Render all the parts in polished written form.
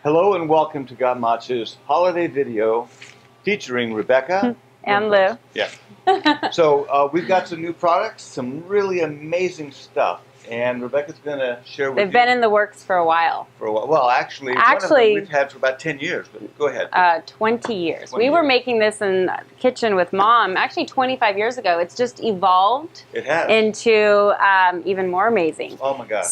Hello and welcome to Got Matcha's holiday video featuring Rebecca and Lou. Yeah. So we've got some new products, some really amazing stuff, and Rebecca's going to share with you. They've been in the works for a while. Well, actually, one of them we've had for about 10 years, but go ahead. 20 years. We were making this in the kitchen with Mom, actually 25 years ago. It's just evolved into even more amazing. Oh my God.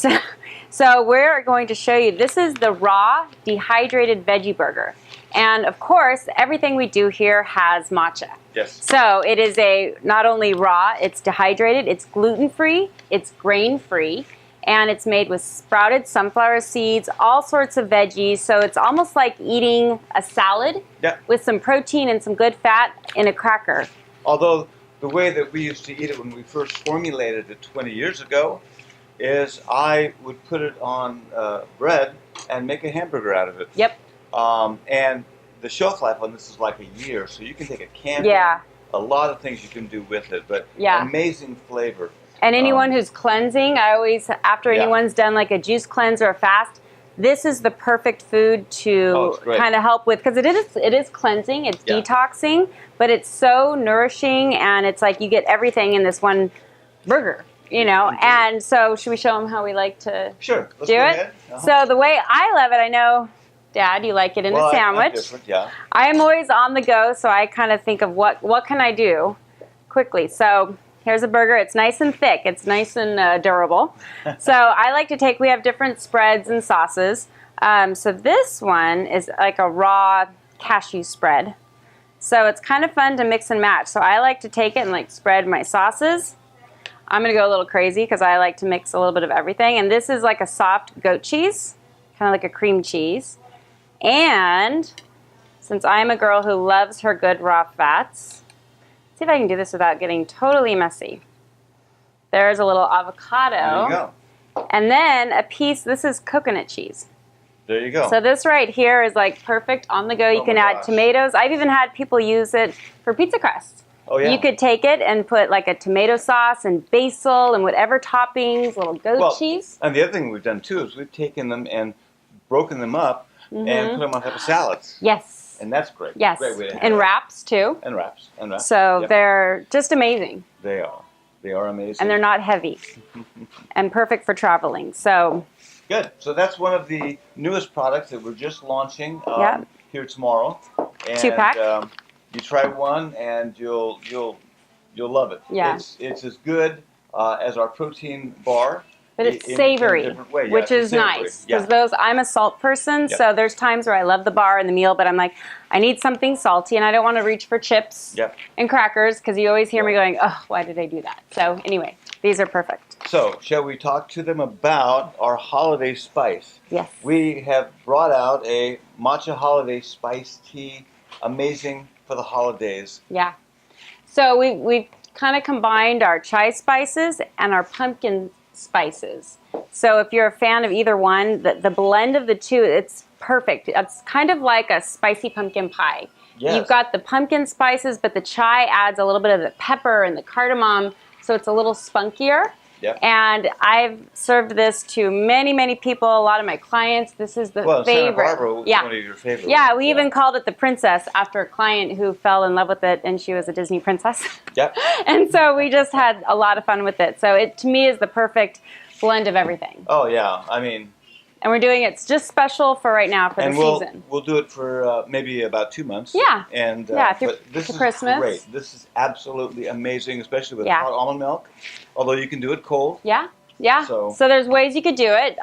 So we're going to show you, this is the raw dehydrated veggie burger. And of course, everything we do here has matcha. Yes. So it is not only raw, it's dehydrated, it's gluten-free, it's grain-free, and it's made with sprouted sunflower seeds, all sorts of veggies. So it's almost like eating a salad with some protein and some good fat in a cracker. Although the way that we used to eat it when we first formulated it 20 years ago is I would put it on bread and make a hamburger out of it. Yep. And the shelf life on this is like a year, so you can take it camping. Yeah. A lot of things you can do with it, but amazing flavor. And anyone who's cleansing, I always, after anyone's done like a juice cleanse or a fast, this is the perfect food to kind of help with, because it is cleansing, it's detoxing, but it's so nourishing, and it's like you get everything in this one burger, you know. And so should we show them how we like to do it? So the way I love it, I know, Dad, you like it in a sandwich. I am always on the go, so I kind of think of what can I do quickly. So here's a burger. It's nice and thick. It's nice and durable. So I like to take, we have different spreads and sauces. So this one is like a raw cashew spread. So it's kind of fun to mix and match. So I like to take it and like spread my sauces. I'm going to go a little crazy because I like to mix a little bit of everything. And this is like a soft goat cheese, kind of like a cream cheese. And since I'm a girl who loves her good raw fats, let's see if I can do this without getting totally messy. There's a little avocado. There you go. And then a piece, this is coconut cheese. There you go. So this right here is like perfect on the go. You can add tomatoes. I've even had people use it for pizza crust. Oh yeah. You could take it and put like a tomato sauce and basil and whatever toppings, little goat cheese. And the other thing we've done too is we've taken them and broken them up and put them on top of salads. Yes. And that's great. Yes. Great way to have and wraps too. And wraps. So they're just amazing. They are. They are amazing. And they're not heavy. And perfect for traveling. So good. So that's one of the newest products that we're just launching here tomorrow. And, 2-pack. You try one and you'll love it. Yeah. It's as good as our protein bar. But it's savory, which is nice, because I'm a salt person, so there's times where I love the bar and the meal, but I'm like, I need something salty, and I don't want to reach for chips and crackers, because you always hear me going, oh, why did I do that? So anyway, these are perfect. So shall we talk to them about our holiday spice? Yes. We have brought out a matcha holiday spice tea, amazing for the holidays. Yeah. So we've kind of combined our chai spices and our pumpkin spices. So if you're a fan of either one, the blend of the two, it's perfect. It's kind of like a spicy pumpkin pie. Yes. You've got the pumpkin spices, but the chai adds a little bit of the pepper and the cardamom, so it's a little spunkier. Yep. And I've served this to many, many people, a lot of my clients. This is the favorite. Santa Barbara was one of your favorites. Yeah, we even called it the princess after a client who fell in love with it, and she was a Disney princess. Yep. And so we just had a lot of fun with it. So it, to me, is the perfect blend of everything. Oh, yeah. I mean... And we're doing it just special for right now for the season. We'll do it for maybe about 2 months. Yeah. And through this is Christmas. Great. This is absolutely amazing, especially with hot almond milk. Although you can do it cold. Yeah. Yeah. So there's ways you could do it.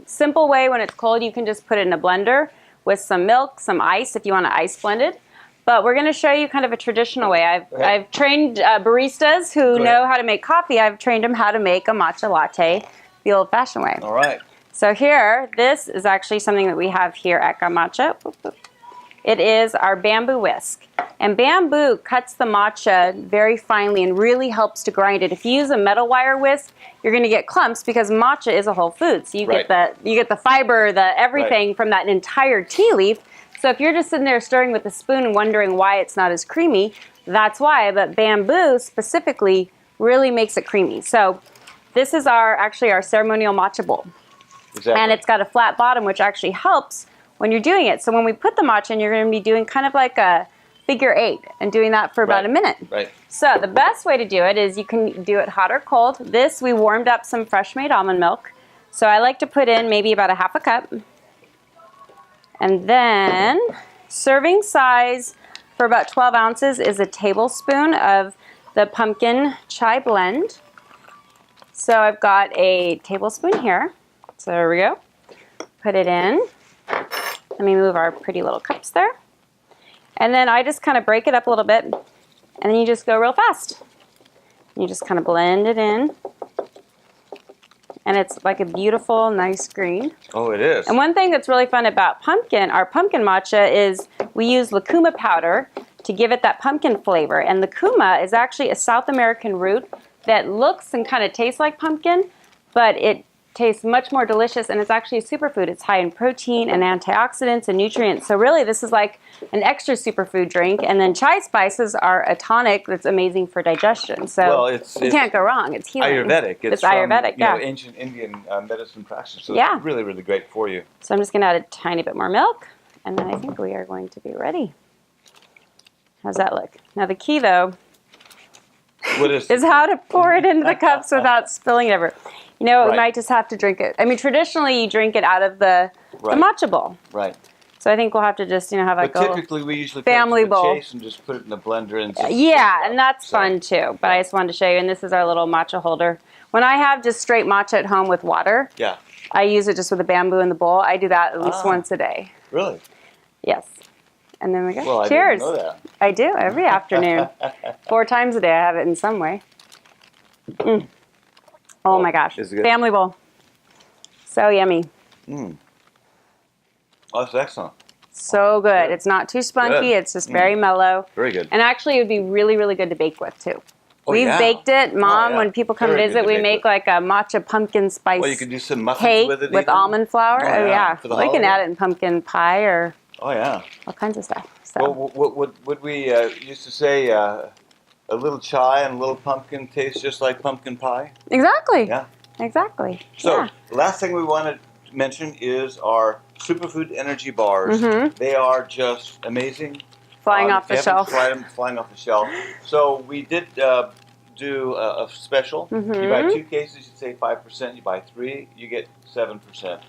Simple way, when it's cold, you can just put it in a blender with some milk, some ice if you want to ice blend it. But we're going to show you kind of a traditional way. I've trained baristas who know how to make coffee. I've trained them how to make a matcha latte the old-fashioned way. All right. So here, this is actually something that we have here at Got Matcha. It is our bamboo whisk. And bamboo cuts the matcha very finely and really helps to grind it. If you use a metal wire whisk, you're going to get clumps because matcha is a whole food. So you get the fiber, the everything from that entire tea leaf. So if you're just sitting there stirring with a spoon and wondering why it's not as creamy, that's why. But bamboo specifically really makes it creamy. So this is actually our ceremonial matcha bowl. Exactly. And it's got a flat bottom, which actually helps when you're doing it. So when we put the matcha in, you're going to be doing kind of like a figure 8 and doing that for about a minute. Right. So the best way to do it is you can do it hot or cold. This, we warmed up some fresh made almond milk. So I like to put in maybe about a half a cup. And then serving size for about 12 ounces is a tablespoon of the pumpkin chai blend. So I've got a tablespoon here. So there we go. Put it in. Let me move our pretty little cups there. And then I just kind of break it up a little bit, and then you just go real fast. You just kind of blend it in. And it's like a beautiful, nice green. Oh, it is. And one thing that's really fun about our pumpkin matcha, is we use lucuma powder to give it that pumpkin flavor. And lucuma is actually a South American root that looks and kind of tastes like pumpkin, but it tastes much more delicious, and it's actually a superfood. It's high in protein and antioxidants and nutrients. So really, this is like an extra superfood drink. And then chai spices are a tonic that's amazing for digestion. So you can't go wrong. It's healing. Ayurvedic. It's Ayurvedic, from, you know, ancient Indian medicine practice. So it's really, really great for you. So I'm just going to add a tiny bit more milk, and then I think we are going to be ready. How's that look? Now the key, though, is how to pour it into the cups without spilling it ever. You know, we might just have to drink it. I mean, traditionally, you drink it out of the matcha bowl. Right. So I think we'll have to just, you know, have like a typically we usually family bowl chase and just put it in the blender and just and that's fun too. But I just wanted to show you, and this is our little matcha holder. When I have just straight matcha at home with water, I use it just with a bamboo in the bowl. I do that at least once a day. Really? Yes. And then we go. Well, Cheers. I didn't know that. I do every afternoon. 4 times a day I have it in some way. Oh my gosh. Is it good? Family bowl. So yummy. Oh, that's excellent. So good. It's not too spunky. It's just very mellow. Very good. And actually, it would be really, really good to bake with, too. We've baked it. Mom, when people come visit, we make like a matcha pumpkin spice you could do some muffins cake with it with almond flour. Oh, yeah. We can add it in pumpkin pie or all kinds of stuff. So. Well, would we used to say a little chai and a little pumpkin tastes just like pumpkin pie? Exactly. Yeah. Exactly. So the last thing we want to mention is our superfood energy bars. They are just amazing. Flying off the shelf. Flying off the shelf. So we did do a special. You buy 2 cases, you save 5%. You buy 3, you get 7%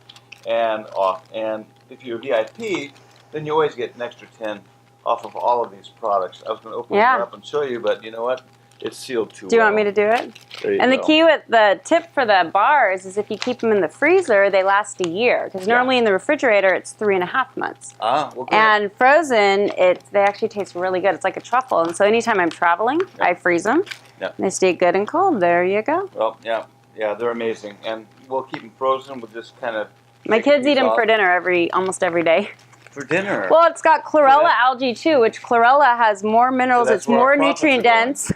and off. And if you're a VIP, then you always get an extra 10 off of all of these products. I was going to open them up and show you, but you know what? It's sealed too well. Do you want me to do it? There you go. The key with the tip for the bars is if you keep them in the freezer, they last a year. Because normally in the refrigerator, it's 3.5 months. Well, good. And frozen, they actually taste really good. It's like a truffle. And so anytime I'm traveling, I freeze them. And they stay good and cold. There you go. Well, yeah, they're amazing. And we'll keep them frozen. We'll just kind of... My kids eat them for dinner almost every day. For dinner? Well, it's got chlorella algae too, which chlorella has more minerals. So it's more nutrient dense.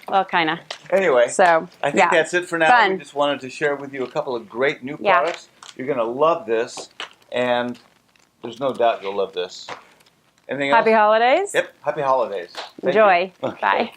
Well, kind of. Anyway, so I think that's it for now. Fun. We just wanted to share with you a couple of great new products. You're going to love this, and there's no doubt you'll love this. Anything else? Happy holidays. Yep, happy holidays. Enjoy. Bye.